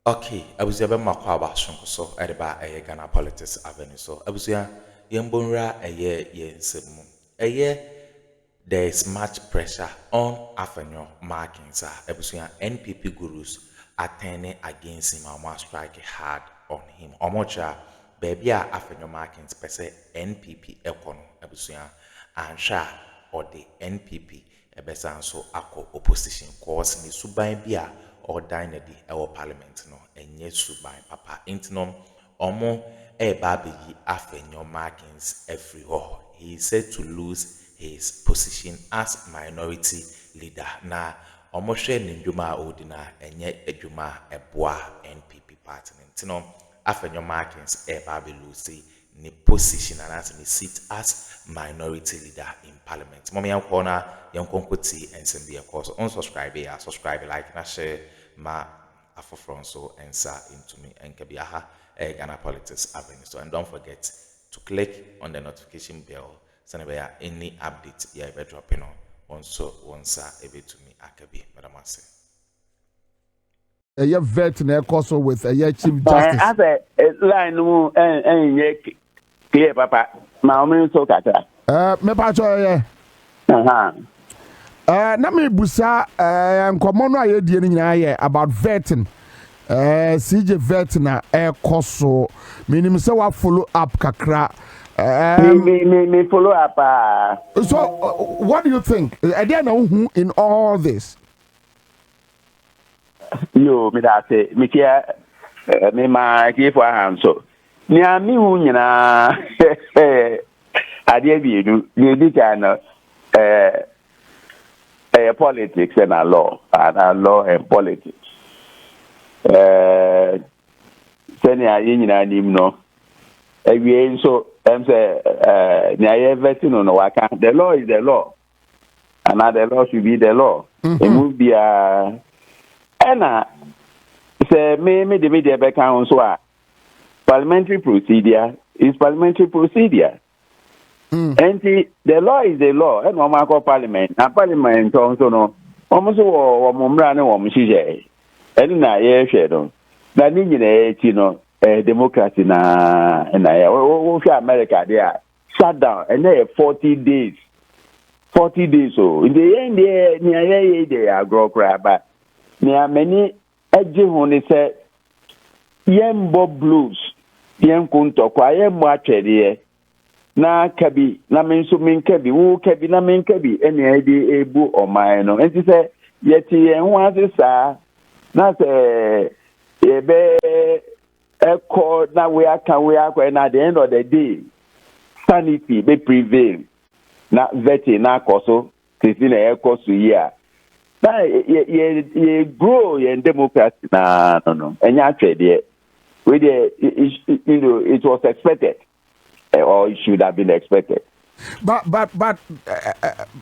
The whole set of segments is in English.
Okay, abusua bɛ makɔ aba sonko so ɛde ba ɛyɛ Ghana politics avenue so abusua yɛn bonra ɛyɛ yɛn nsɛm mu ɛyɛ there is much pressure on Afenyo Markin sir abusua NPP gurus are turning against him and want strike hard on him ɔmokyerɛ baabi a Afenyo Markins pɛ sɛ NPP ɛkɔ no abusua anhwɛ a ɔde NPP ɛbɛsan so akɔ opposition cause ne suban bi a ɔdan na di ɛwɔ parliament no ɛnyɛ suban papa nti no ɔmo ɛɛba abɛyi Afenyo Markins every hɔ he is said to lose his position as minority leader na ɔmo hwɛ ne ndwuma a ɔdi na ɛnyɛ adwuma a ɛboa NPP party no nti no Afenyo Markins ɛɛba abɛlose ne position and as ne seat as minority leader in parliament. Mommy and corner young conqueti and send be a course unsubscribe ya subscribe like na share ma afofron so and sa into me and kebiaha Ghana politics avenue. So and don't forget to click on the notification bell so never any update ya ever dropping on once ebe to me akabi madam ase. A vet na also with a chief justice. As a line and clear papa my own so kata me pacho ye na me busa nkomo no ayedie ni nyina ye about vetting CJ vet na koso minim say wa follow up kakra me follow up so what do you think idea na who in all this yo me that say me kia me ma give for hand so ni ami hu nyina ade bi edu ni di kan politics and law and politics sani ayi nyina nim no ewie so say ni ayi vetting no waka the law is the law and the law should be the law it must be say me de media be kan so a parliamentary procedure is parliamentary procedure. And the law is the law. And one call parliament. And parliament also no. Almost or Mumran or Mishije. And na ye shadow. Na you know, democracy na and America there. Shut down and there 40 days. 40 days so. In the end there they are grow crab. But there many edge when say Yembo blues. Yen kunto kwa ye mwachede na kabi na menso menkabi wo kabi na menkabi ene edi ebu oman no enti se yeti yen ho asesa na se ebe eko na we aka na at the end of the day sanity be prevail na veti na koso tisi na ekoso yi a na ye grow ye democracy na no enya atwede it was expected, or it should have been expected. But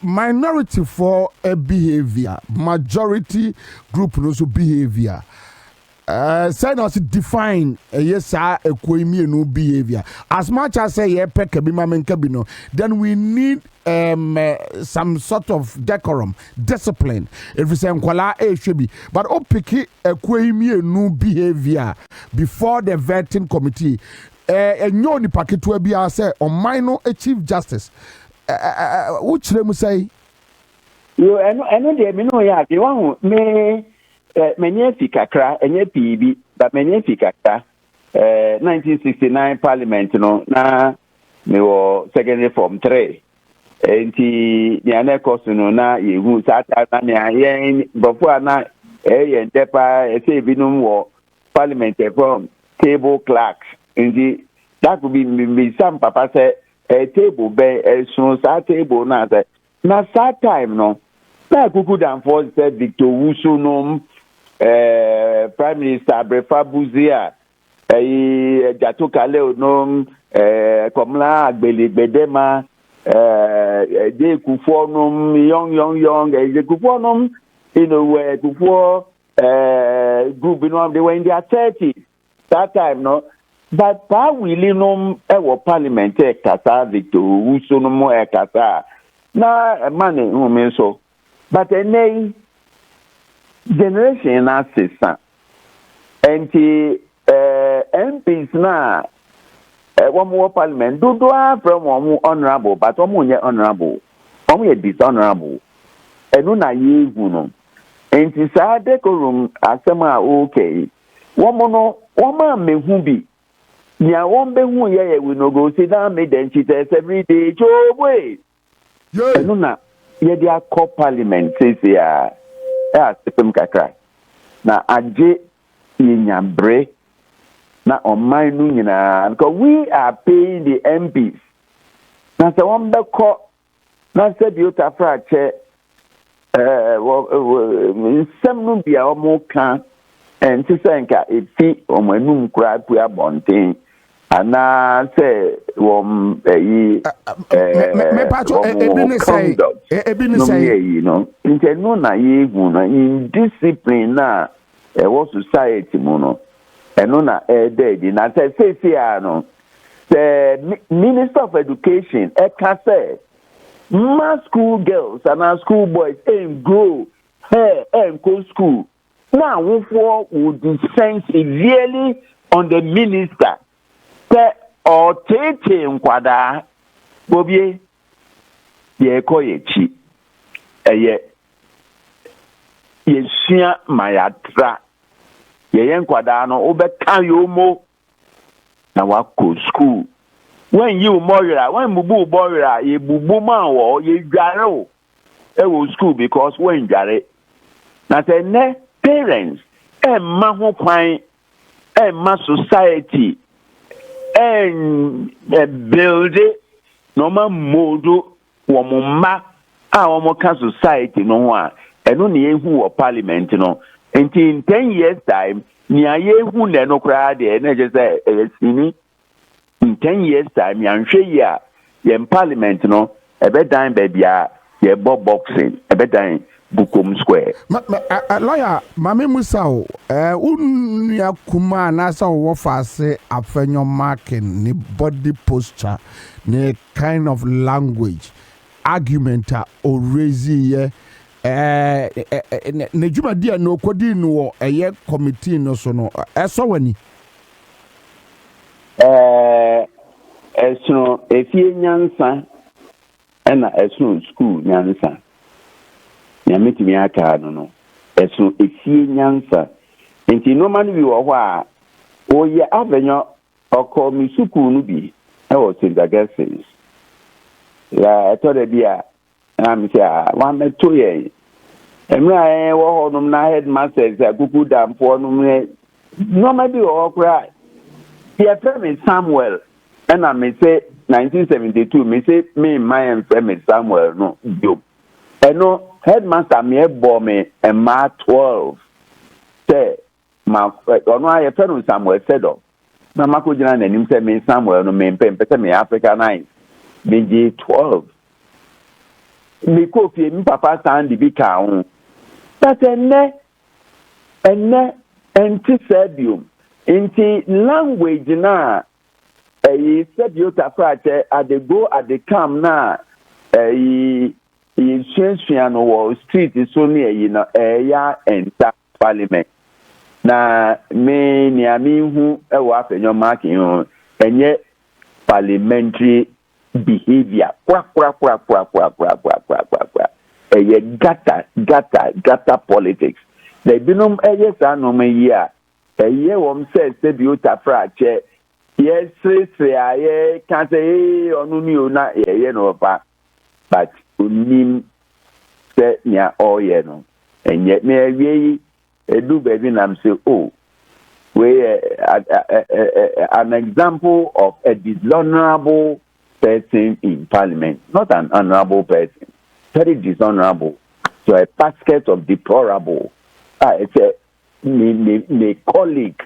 minority for a behavior, majority group also behavior. Say not define yes a kwemi no behavior. As much as say ye pe kabi mamen kabino, then we need some sort of decorum, discipline. If we say nkwala should be, but o pick a kwemi no behavior before the vetting committee. Enyo ni paketu bi a say on minor chief justice. Which them say? You eno de me no ya ke wan me many fikakra enye PB but many fikakra 1969 parliament no na me wo secondary form 3 enti ni anekos no na yehu sata na ne ayen bofo na yen depa ese binum wo parliament from table clerks enti that could be some papa say table be so sa table na say na that time no na kuku dan for say Victor Wusunum Prime Minister Brefa Buzia Jato Kale no Komla Agbelegbedema de Akuffo no young Akuffo no you know Akuffo group you know they were in their 30s that time no but pa willing no parliament kasa Victor Wusunum kasa na man so but generation na sesa enti MPs na one more parliament do from one honorable but one honorable one dishonorable enu na ye hu no enti saa decorum asema okay one man mehu bi nya one be hu ye we no go sit down make them cheat every day job enu na ye dia call parliament says ya sepem kakra na age yinyabre na online nu nyina because we are paying the MPs na se one be call na se bi otafra che nsem no bia omo kan enti se nka efi omo enum kura pu abonten ana se wom yi me pacho ebi ne say you know nti no na ye hu na in discipline na what society mu no eno na dead na say no the Minister of Education can say mass school girls and our school boys ain't grow and go school now who would descend severely on the minister or tete nkwada bobie ye koyechi ye sua mayatra ye nkwada no obeka yomo na wako school when you moira when bubu boira ye bubu man wo ye dware e wo school because when dware na say ne parents ma ho kwan ma society build normal mode wo mma a wo ka society no ho a eno ne ehu wo parliament no in 10 years time ni ayehu ne no kra de na je say sini in 10 years time yanhwe ya ye parliament no ebedan babia ye boxing ebedan bukom square lawyer mame musao unya kuma na sa wo fase Afenyo Markin ni body posture ni kind of language argument or raise ye ne juma dia no kodi no eye committee no so no eso wani esuno efie nyansa na esuno school nyansa nyametimi aka no esuno efie nyansa enti normally bi wo ho a oye Afenyo oko mi school no bi e wo St. ya etore bia na mi say one me to ye emra wo ho no na headmaster Akuffo dampo no me normally wo kra ye friend Samuel and I may say 1972 me say me my friend Samuel no job no headmaster me bo me and ma 12 say ma ono aye friend Samuel said o na makojina na nim say me Samuel no me pempese me Africa 9 me 12 me ko fie mi papa stand bi ka ho that enne anti-serbium inti language na Serbio tafrache at the go at the come na no wall street is only ya enter parliament na me ni ami hu e wa Afenyo Markin ho enye parliamentary behavior kwa gata politics the binum eye sa no me ya eye wom Serbio tafrache yes aye can say onu ni ona ye no pa but unim se nya oye no enye me awie edu baby nam say oh we an example of a dishonorable person in parliament, not an honorable person, very dishonorable, so a basket of deplorable. It's a me colleague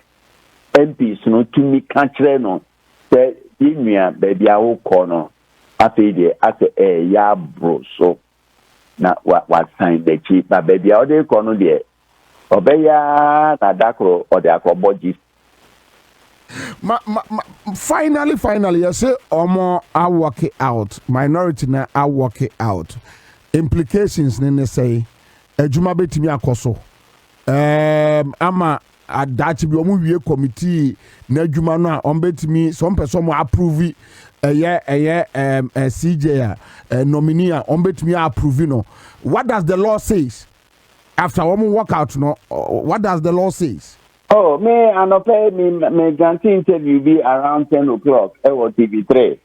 MPs no to me country no say inua baby awo kono afede ase ya bro so na what sign the chief na baby awo de kono de obeya na dakro o de akoboji finally you say omo I work it out minority na I work it out implications ne say ejuma betimi akoso ama adachi bi omu wie committee na adwuma no a ombetimi some person approve CJ nominee ombetimi approve no. What does the law says? After one workout no, what does the law says? Oh, me me grant interview be around 10 o'clock or TV3.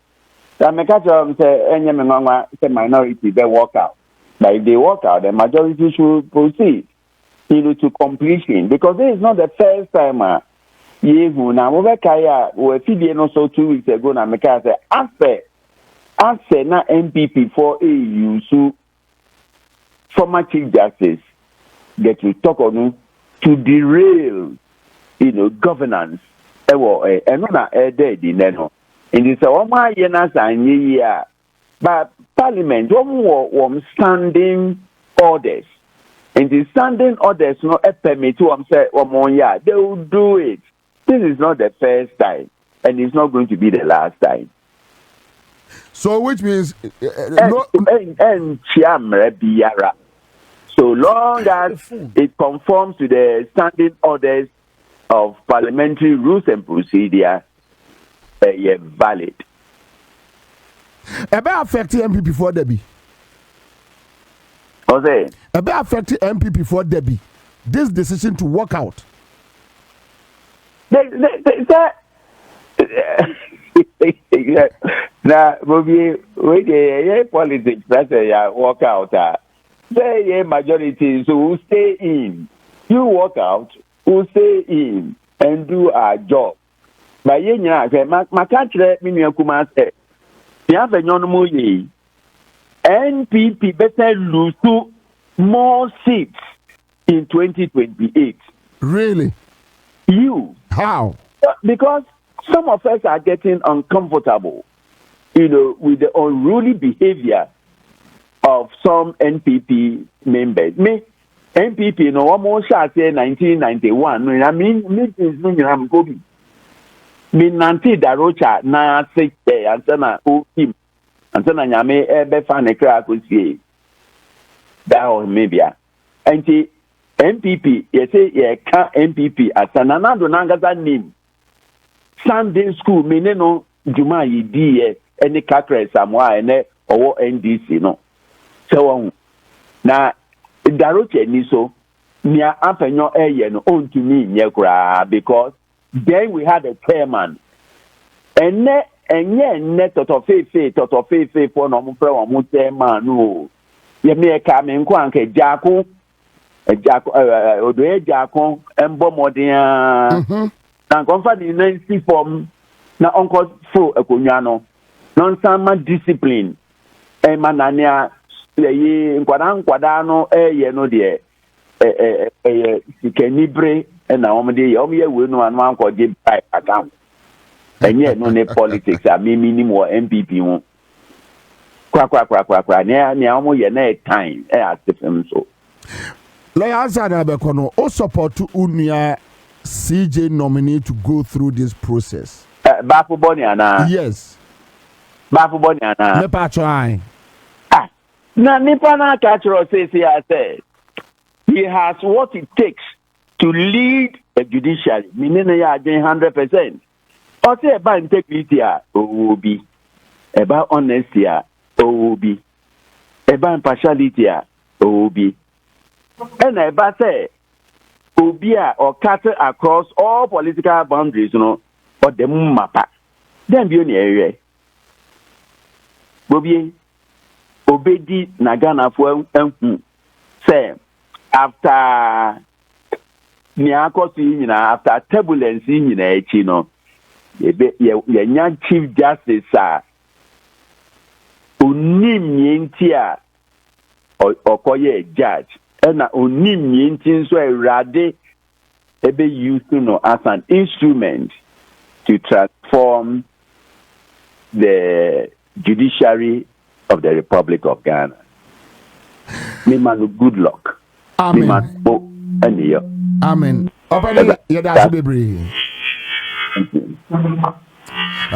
So me catch up say any minority they walk out. But if they walk out, the majority should proceed to completion, because this is not the first time. Yehu na mo be kaya we fidie no so 2 weeks ago na me ka say after na MPP for AU so former Chief Justice get to talk on to derail governance and na dead in no in this one year na san but parliament one standing orders, and the standing orders no permit to say they will do it. This is not the first time, and it's not going to be the last time. So which means so long as it conforms to the standing orders of parliamentary rules and procedure, valid. About affect MPP for Debbie. Jose. About affect MPP for Debbie. This decision to walk out. Now, we politics that's a walk out. Say majority, so who stay in. You walk out, who stay in and do our job. But my country, say, the Afenyo NPP better lose to more seats in 2028. Really? You. How? Because some of us are getting uncomfortable, with the unruly behavior of some NPP members. Me, NPP, almost shall say 1991. I mean, I'm going. Me nanti darocha na se ansana o team ansana nyame ebe fa ne kra akosie da o mebia enti MPP yese ye ka MPP asana na do nangaza name Sunday school mene no juma yidi ye eni kakra samwa ene owo NDC no so na darocha ni so nia Afenyo eye no ontumi nye kra, because then we had a chairman. And net toto fe for no mo chairman no. Ye me ka me nko anke jako odo jako embo modern. Na konfa di nancy form na onko fo akonwa no. Non sama discipline. E manania ye nkwada no ye no de sikenibre na omde ye we no anu anko je by account. Enye no ne politics a minimum or MPP ho. Kwa ne omo ye na time asefem so. Lawyer answer na be kono o support unia CJ nominee to go through this process. Bafu boni ana. Yes. Bafu boni ana. Me pa try. Na nipa na catcher say he has what it takes to lead a judiciary. Meaning ya 100%. Or say about integrity be about honesty be about impartiality be and about say obia or cut across all political boundaries, or the mapa. Then be on area. Bobie obedi nagana for say after after turbulence ye Chief Justice onim yenti a okoye judge na onim yenti so erade ebe use as an instrument to transform the judiciary of the Republic of Ghana. Me man, good luck. Amen. Me man, Amen. All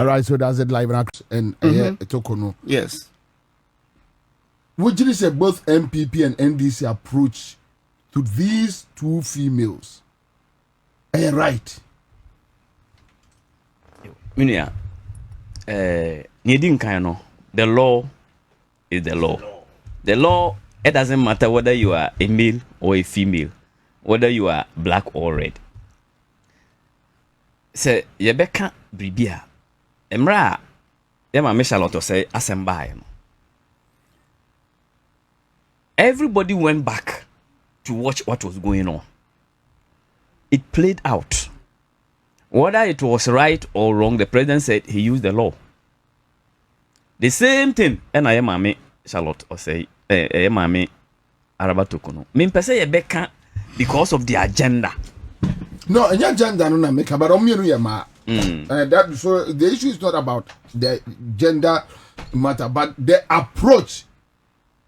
right, so that's it live and Tokono. Yes. Would you say both MPP and NDC approach to these two females Right. Minia, needing kind the law is the law. The law, it doesn't matter whether you are a male or a female, whether you are black or red. Say, Yebeka Bribia, Emra, Emma Michalotto say, Asembai. Everybody went back to watch what was going on. It played out. Whether it was right or wrong, the president said he used the law. The same thing, and I am Mami Charlotte or say, Mami Arabatokono. Me pese Yebeka because of the agenda. No, any agenda no make but that so the issue is not about the gender matter, but the approach.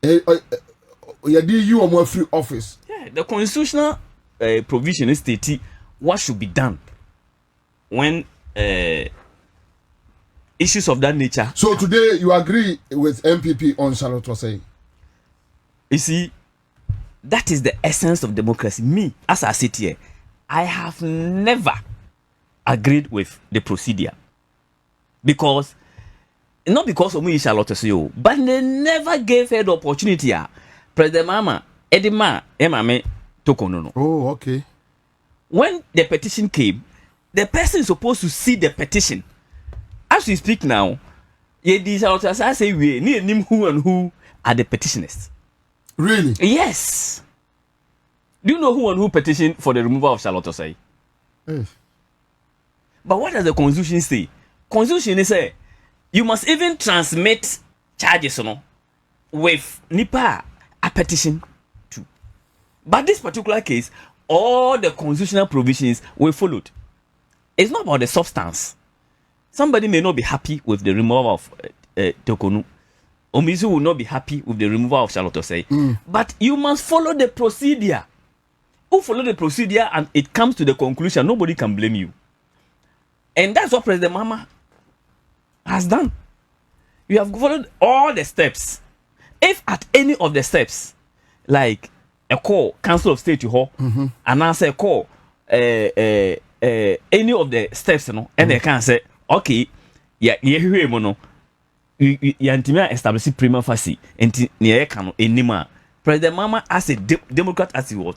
You are more free office. Yeah, the constitutional provision is stating what should be done when issues of that nature. So today you agree with MPP on Charlotte was saying? You see, that is the essence of democracy. Me, as I sit here, I have never agreed with the procedure because not because of me Charlotte say, but they never gave her the opportunity. President Mahama, Edima, Emame, Tokonono. Oh, okay. When the petition came, the person is supposed to see the petition. As we speak now, I say we need who and who are the petitioners. Really? Yes. Do you know who and who petitioned for the removal of Charlotte Osei? Yes. But what does the Constitution say? Constitution is say you must even transmit charges, with NIPA a petition too. But this particular case, all the constitutional provisions were followed. It's not about the substance. Somebody may not be happy with the removal of Tokonu. Omizu will not be happy with the removal of Charlotte Osei. But you must follow the procedure. Who follow the procedure and it comes to the conclusion, nobody can blame you. And that's what President Mahama has done. You have followed all the steps. If at any of the steps, like a call, Council of State, and answer a call, any of the steps, and they can say, okay, yeah, you establish prima facie, and anymore. President Mahama, as a Democrat as he was,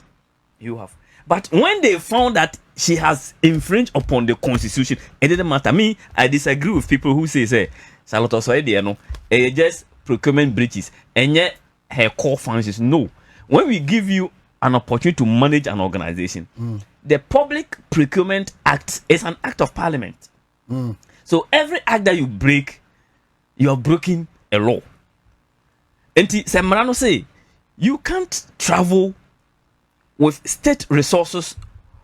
you have. But when they found that she has infringed upon the Constitution, it didn't matter. Me, I disagree with people who say, Charlotte Osei, just procurement breaches, and yet her core functions. No. When we give you an opportunity to manage an organization, the Public Procurement Act is an act of parliament. So every act that you break, you are breaking a law. And Semrano say, you can't travel with state resources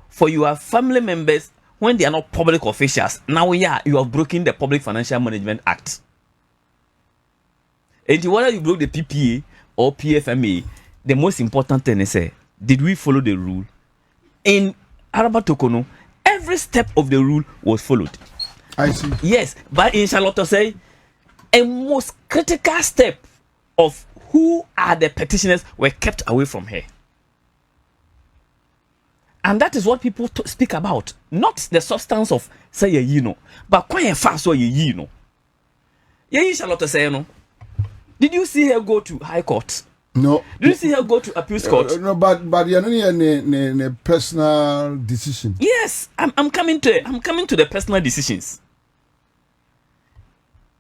for your family members when they are not public officials. Now, yeah, you have broken the Public Financial Management Act. And whether you broke the PPA or PFMA, the most important thing is, did we follow the rule? In Araba Tokono, every step of the rule was followed. I see. Yes, but in Charlotte say, a most critical step of who are the petitioners were kept away from her. And that is what people speak about, not the substance of say but quite fast so Charlotte say Did you see her go to High Court? No. Did you see her go to Appeals Court? No, but you know, personal decision. Yes, I'm coming to the personal decisions.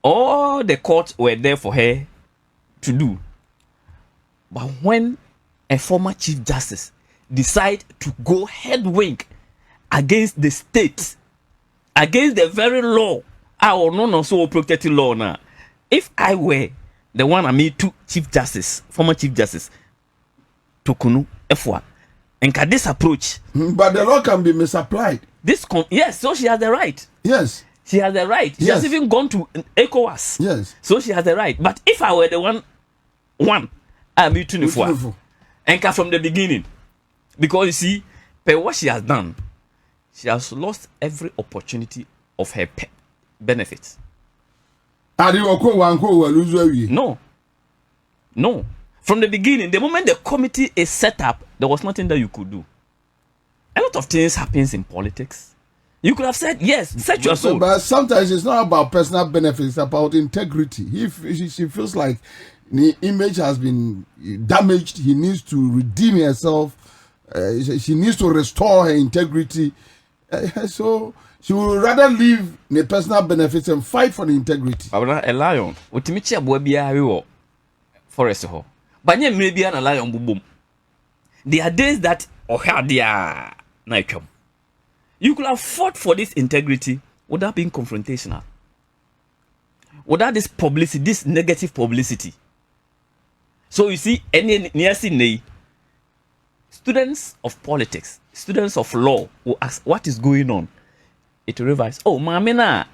All the courts were there for her to do. But when a former Chief Justice decide to go headwing against the state, against the very law, our so protected law now. If I were the one I made to Chief Justice, former Chief Justice, Tokunu F1, and can this approach? But the law can be misapplied. Yes, so she has the right. Yes. She has the right. She has even gone to ECOWAS. Yes. So she has the right. But if I were the one I made 24. And from the beginning. Because you see, per what she has done, she has lost every opportunity of her benefits. No. From the beginning, the moment the committee is set up, there was nothing that you could do. A lot of things happens in politics. You could have said, yes, set your soul. But sometimes it's not about personal benefits, it's about integrity. If she feels like the image has been damaged, he needs to redeem herself. She needs to restore her integrity. So she would rather leave the personal benefits and fight for the integrity. A lion, Utimichi Abuabia forest ho. But maybe a lion boom. There are days that Ohadia Naikum. You could have fought for this integrity without being confrontational. Without this publicity, this negative publicity. So you see, any near students of politics, students of law will ask what is going on. It will revise. Oh, mamina.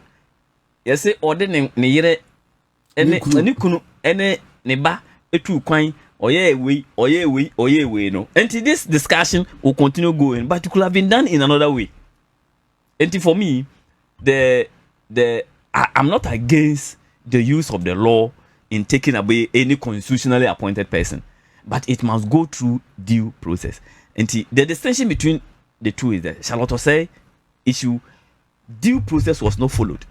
You say, order ne yere ene kunu ene neba etu kwan oye we no. And this discussion will continue going, but it could have been done in another way. And for me, I'm not against the use of the law in taking away any constitutionally appointed person, but it must go through due process. And the distinction between the two is that Charlotte say issue due process was not followed.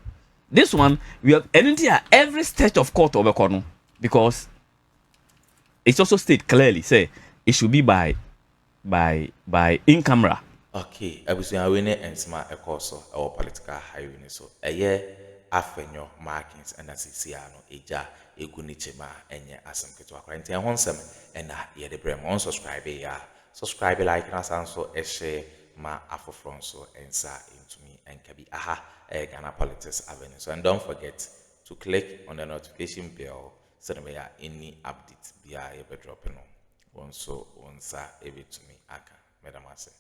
This one we have every stage of court of economy, because it's also stated clearly say it should be by in camera. Okay, abusuan we ne ensema ekoso our political highway so Afenyo Markins and Asisiano eja eguni chema enye asem keto akwa nti ehon sem ena ye de brem on subscribe like na sanso ehye ma afofron so ensa into me enkabi Ghana Politics Avenue. So and don't forget to click on the notification bell so that we are any updates via your dropping on so onsa ebe to me aka madam ase.